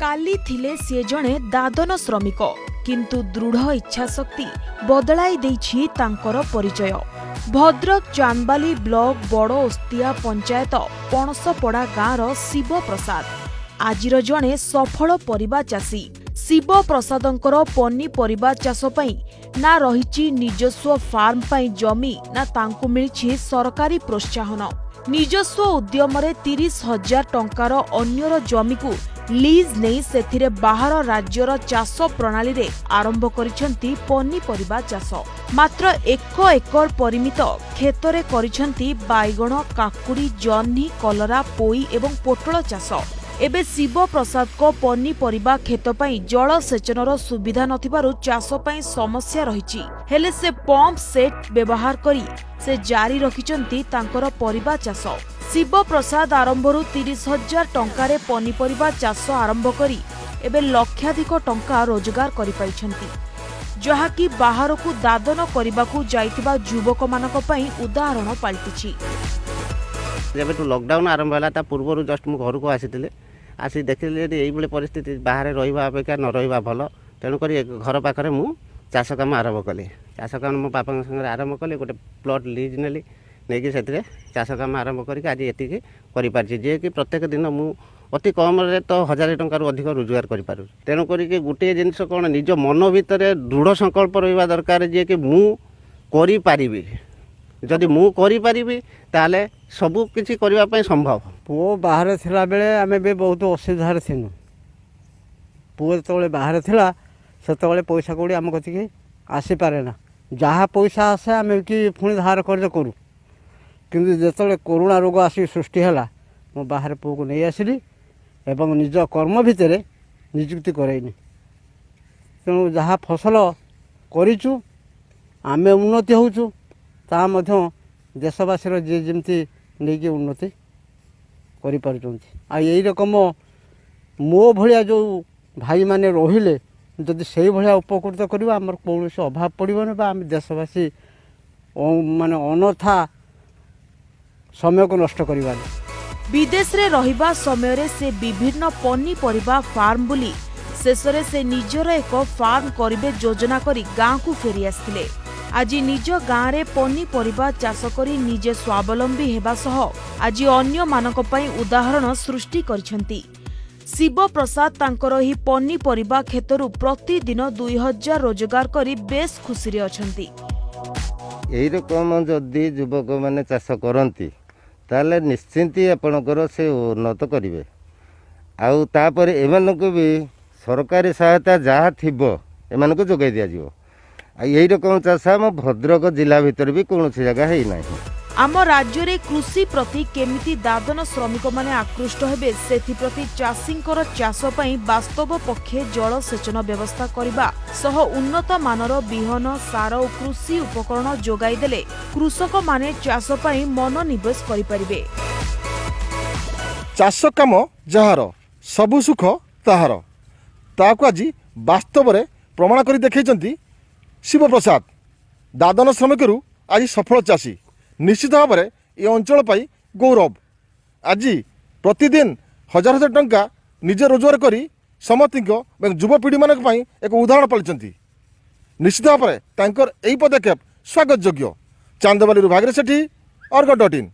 काली थिले सी जणे दादन श्रमिक किंतु दृढ़ इच्छाशक्ति बदलाई देछि तांकर परिचय। भद्रक चांदबाली ब्लॉक बड़ ओस्तिया पंचायत पणसपड़ा गाँवर शिव प्रसाद आजिर जणे सफल परिबा चाषी। शिव प्रसादंकर पनीपरिबा चाष पई ना रहिछि निजस्व फार्म पई जमी ना तांकु मिलिछि सरकारी प्रोत्साहन। निजस्व उद्यमरे 30,000 टंकार अन्यर जमी को लीज नहीं सेथिरे बाहर राज्यर चाष प्रणाली रे आरंभ करिसेंती पनीपरिबा चाष। मात्र 1 एकड़ परिमित खेतरे करिसेंती बाइगण काकुड़ी जह्नी कलरा पोई एवं पोटल चाष। एबे शिव प्रसाद को पनीपरिबा खेत पई जल सेचनर सुविधा नथिबारु चाष पई समस्या रहिछि। हेले से पंप सेट व्यवहार करी से जारी रखिचंती तांकर परिबा चाष। शिव प्रसाद आरंभरू 30,000 टंकारे पनीपरिबा चाष आरंभ करी एबे लक्षाधिक टंका रोजगार करि पाइछंती, जहाकी बाहर को दादन करबाकू जाइतिबा युवक मानक पई उदाहरण पाल्टिछि। जब लॉकडाउन आरंभ होला ता पूर्वरु जस्ट मु घर को आसीतिले आसी देखिले एई परिस्थिति बाहर रहिबा अपेक्षा न रहिबा भल। तेणु करी घर पाखरे मु चाष काम आरंभ कली। चाष काम मो बापा संगे आरंभ कली। गोटे प्लॉट लीज नेली नेकी सेतिरे चाष काम आरंभ करी आज एतिकी करि पारछि जे कि प्रत्येक दिन मु अति कम रे तो 1000 टंका अधिक रोजगार करि पारु। तेणु करी कि गोटे जिनिस कोन निज मन भितरे दृढ़ संकल्प रहिबा दरकार जे कि मु करि पारिबी। जदि मु करि पारिबी ताले सबु किछि करिबा पय संभव। पुओ बाहर थिला बेले आमे बे बहुत असुविधा रे थिनु। पुओ तळे बाहर थिला सेतବେଳେ पैसा कोडी हम कथि के आसी पारे ना। जहा पैसा आसे आमे कि पुणी धार कर्ज करू। किंतु जेतବେଳେ कोरोना रोग आसी सृष्टि हला मो बाहर पुओ को नै आसिली एवं निज कर्म भितरे नियुक्ति करैनी। तेणु जहा फसल करिचु आमे उन्नति होउचु ता मध्य देशवासी जे जमती नहीं उन्नति करि पारुचंती। आ यही रकम मो भलिया जो भाई माने रहिले जदि सेही भलिया उपकृत करबा हमर कोनोसी अभाव पड़िबने बा हम देशवासी माने अनथा समय को नष्ट करबानी। विदेश रे रहिबा समय रे से विभिन्न पनीपरिबा फार्म बुली शेषरे से निजर एक फार्म करिबे योजना करी गाँ को फेरी आस्थिले। आज निज गाँव रे पनीपरिबा चाष करी निजे स्वावलंबी हेबा सह आज अन्य मानक पई उदाहरण सृष्टि करिसेंती। शिव प्रसाद तांकर ही पनीपरिबा खेतरु प्रतिदिन 2000 रोजगार करी बेस खुशी रे अछंती। एही रकम जदि युवक माने चाष करंती ताले निश्चिंत आपणकर से उन्नत करिवे। आउ तापरे एमानकु भी सरकारी सहायता जहाँ थिबो एमानकु जोगाई दिया जिवो। यही रकम चाष आम भद्रक जिला भितर भी कौन जगह है ना। आम राज्य रे कृषि प्रति केमिति दादन श्रमिक माने आकृष्ट हेबे सेथि प्रति चाषींकर चाष पई वास्तव पक्षे जल सेचन व्यवस्था करिबा सह उन्नत मानर बिहन सार और कृषि उपकरण जोगाई देले कृषक माने चाष पई मनोनिवेश करि परिबे। चाष काम जहार सबु सुख ताहार ताकू आज वास्तव रे प्रमाण करी देखैचंती शिव प्रसाद। दादन श्रमिक आज सफल चाषी निश्चित भाव में ये अंचल पाई गौरव। आज प्रतिदिन 1000 टंका निजे रोजगार करी समस्ती युवपीढ़ी मान एक उदाहरण पालिचंती। निश्चित भाव में यही पदक्षेप स्वागत योग्य। चांदबाली भागीरथ सेठी, अर्गस.in।